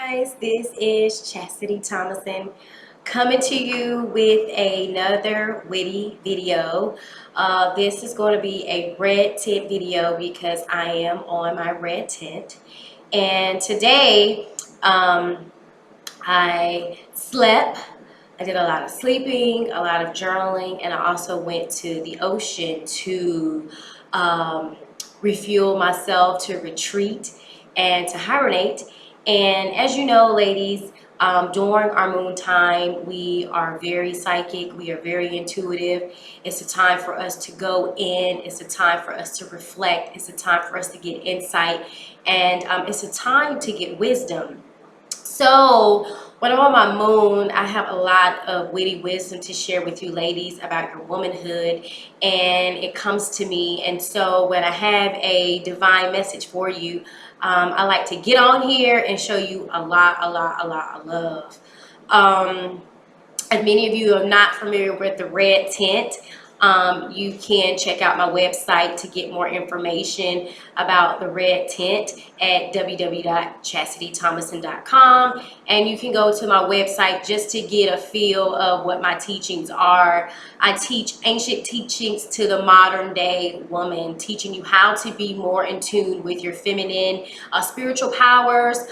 guys, this is Chastity Thomason coming to you with another witty video. This is going to be a red tint video because I am on my red tint. And today I slept. I did a lot of sleeping, a lot of journaling, and I also went to the ocean to refuel myself, to retreat, and to hibernate. And as you know, ladies, during our moon time, we are very psychic, we are very intuitive. It's a time for us to go in, it's a time for us to reflect, it's a time for us to get insight, and it's a time to get wisdom. So when I'm on my moon, I have a lot of witty wisdom to share with you ladies about your womanhood, and it comes to me. And so when I have a divine message for you, I like to get on here and show you a lot of love. If many of you are not familiar with the red tint, you can check out my website to get more information about the red tint at www.chastitythomason.com, and you can go to my website just to get a feel of what my teachings are. I teach ancient teachings to the modern day woman, teaching you how to be more in tune with your feminine spiritual powers,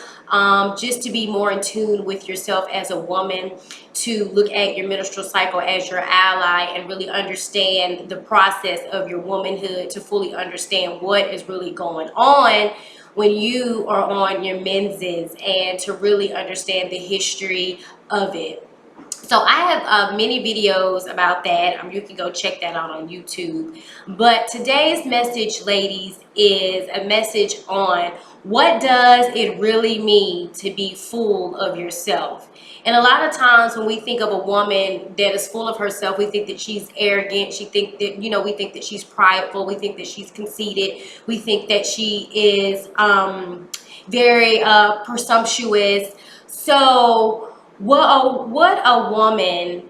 just to be more in tune with yourself as a woman, to look at your menstrual cycle as your ally and really understand the process of your womanhood, to fully understand what is really going on when you are on your menses, and to really understand the history of it. So I have many videos about that. You can go check that out on YouTube. But today's message, ladies, is a message on what does it really mean to be full of yourself. And a lot of times when we think of a woman that is full of herself, we think that she's arrogant. We think that she's prideful. We think that she's conceited. We think that she is very presumptuous. So what a woman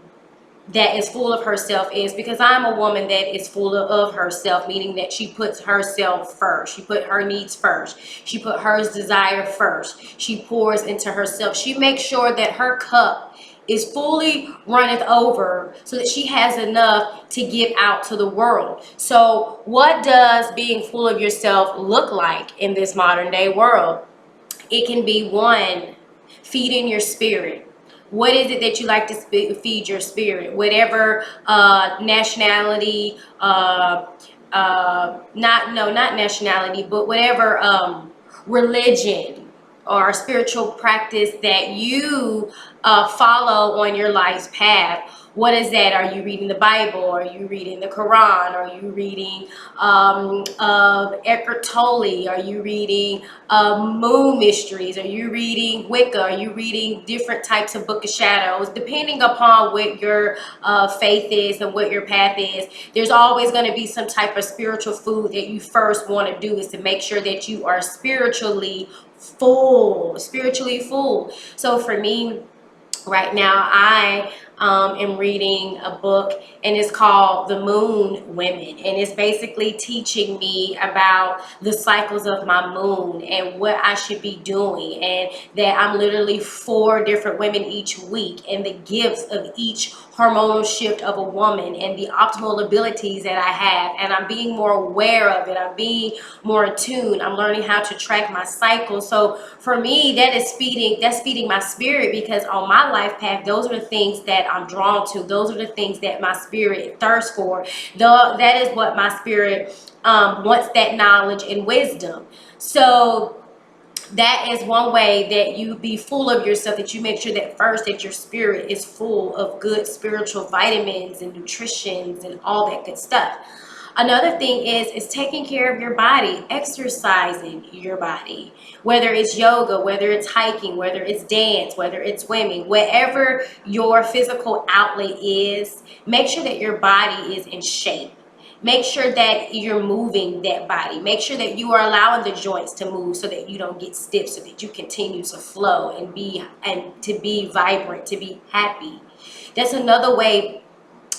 that is full of herself is, because I'm a woman that is full of herself, meaning that she puts herself first. She put her needs first. She put her desire first. She pours into herself. She makes sure that her cup is fully runneth over so that she has enough to give out to the world. So what does being full of yourself look like in this modern day world? It can be, one, feeding your spirit. What is it that you like to feed your spirit? Whatever nationality, not nationality, but whatever religion or spiritual practice that you follow on your life's path. What is that? Are you reading the Bible? Are you reading the Quran? Are you reading Eckhart Tolle? Are you reading Moon Mysteries? Are you reading Wicca? Are you reading different types of Book of Shadows? Depending upon what your faith is and what your path is, there's always going to be some type of spiritual food that you first want to do, is to make sure that you are spiritually full. So for me, right now, I am reading a book, and it's called The Moon Women, and it's basically teaching me about the cycles of my moon and what I should be doing, and that I'm literally 4 different women each week, and the gifts of each hormonal shift of a woman and the optimal abilities that I have, and I'm being more aware of it. I'm being more attuned. I'm learning how to track my cycle. So for me, that's feeding my spirit, because on my life path, those are the things that I'm drawn to. Those are the things that my spirit thirsts for. That is what my spirit wants, that knowledge and wisdom. So that is one way that you be full of yourself, that you make sure that first that your spirit is full of good spiritual vitamins and nutritions and all that good stuff. Another thing is taking care of your body, exercising your body, whether it's yoga, whether it's hiking, whether it's dance, whether it's swimming, wherever your physical outlet is, make sure that your body is in shape. Make sure that you're moving that body. Make sure that you are allowing the joints to move so that you don't get stiff, so that you continue to flow and to be vibrant, to be happy. That's another way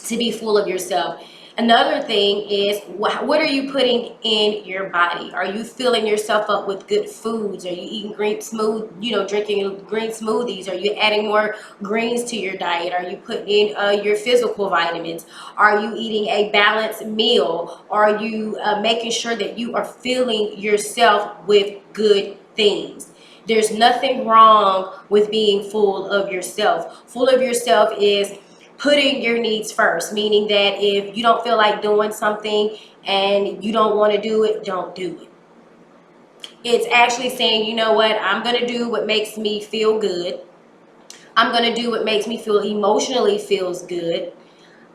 to be full of yourself. Another thing is, what are you putting in your body? Are you filling yourself up with good foods? Are you eating drinking green smoothies? Are you adding more greens to your diet? Are you putting in your physical vitamins? Are you eating a balanced meal? Are you making sure that you are filling yourself with good things? There's nothing wrong with being full of yourself. Full of yourself is putting your needs first, meaning that if you don't feel like doing something and you don't want to do it, don't do it. It's actually saying, you know what, I'm going to do what makes me feel good. I'm going to do what makes me feel emotionally feels good.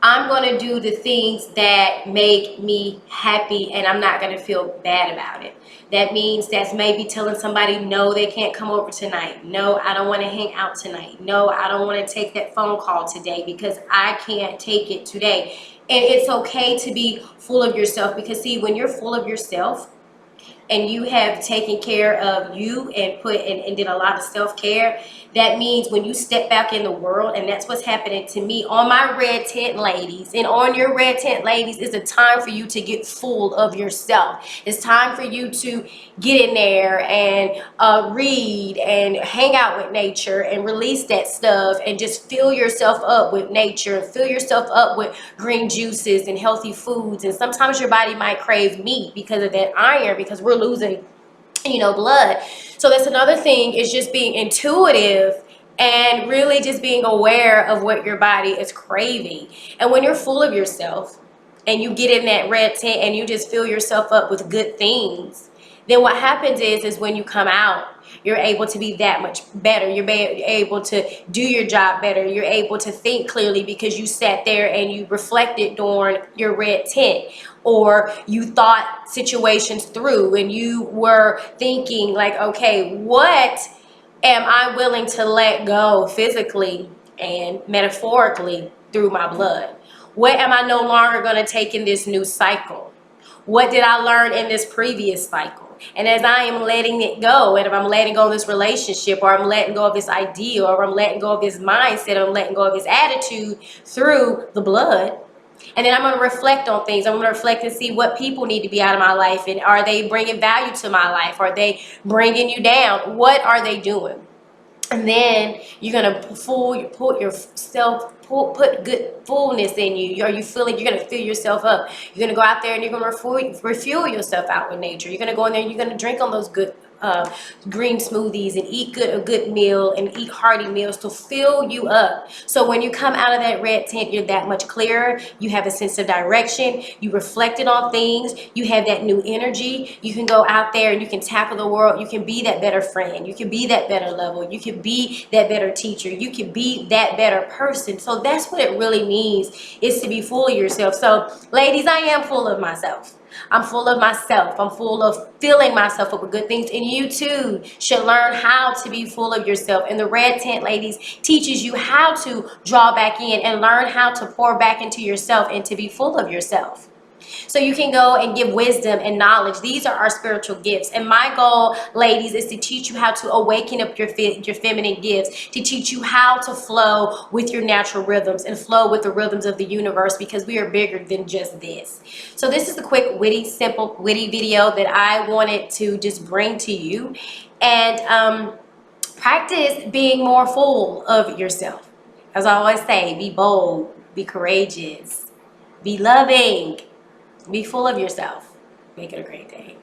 I'm going to do the things that make me happy, and I'm not going to feel bad about it. That means that's maybe telling somebody, no, they can't come over tonight. No, I don't want to hang out tonight. No, I don't want to take that phone call today because I can't take it today. And it's okay to be full of yourself, because see, when you're full of yourself, and you have taken care of you and did a lot of self-care, that means when you step back in the world, and that's what's happening to me on my red tent ladies and on your red tent ladies, it's a time for you to get full of yourself. It's time for you to get in there and read and hang out with nature and release that stuff and just fill yourself up with nature, fill yourself up with green juices and healthy foods. And sometimes your body might crave meat because of that iron, because we're losing blood. So that's another thing, is just being intuitive and really just being aware of what your body is craving. And when you're full of yourself and you get in that red tent and you just fill yourself up with good things, then what happens is when you come out, you're able to be that much better. You're able to do your job better. You're able to think clearly because you sat there and you reflected during your red tent, or you thought situations through and you were thinking like, okay, what am I willing to let go physically and metaphorically through my blood? What am I no longer going to take in this new cycle? What did I learn in this previous cycle? And as I am letting it go, and if I'm letting go of this relationship, or I'm letting go of this idea, or I'm letting go of this mindset, or I'm letting go of this attitude through the blood, and then I'm going to reflect on things. I'm going to reflect and see what people need to be out of my life, and are they bringing value to my life? Are they bringing you down? What are they doing? And then you're gonna put good fullness in you. Are you feeling? You're gonna fill yourself up. You're gonna go out there and you're gonna refuel yourself out with nature. You're gonna go in there and you're gonna drink on those good green smoothies and eat a good meal and eat hearty meals to fill you up. So when you come out of that red tent, you're that much clearer. You have a sense of direction. You reflected on things. You have that new energy. You can go out there and you can tackle the world. You can be that better friend. You can be that better lover. You can be that better teacher. You can be that better person. So that's what it really means, is to be full of yourself. So ladies, I am full of myself. I'm full of myself. I'm full of filling myself up with good things. And you too should learn how to be full of yourself. And the red tent ladies teaches you how to draw back in and learn how to pour back into yourself and to be full of yourself. So you can go and give wisdom and knowledge. These are our spiritual gifts. And my goal, ladies, is to teach you how to awaken up your feminine gifts, to teach you how to flow with your natural rhythms and flow with the rhythms of the universe, because we are bigger than just this. So this is a quick, simple, witty video that I wanted to just bring to you. And practice being more full of yourself. As I always say, be bold, be courageous, be loving. Be full of yourself. Make it a great day.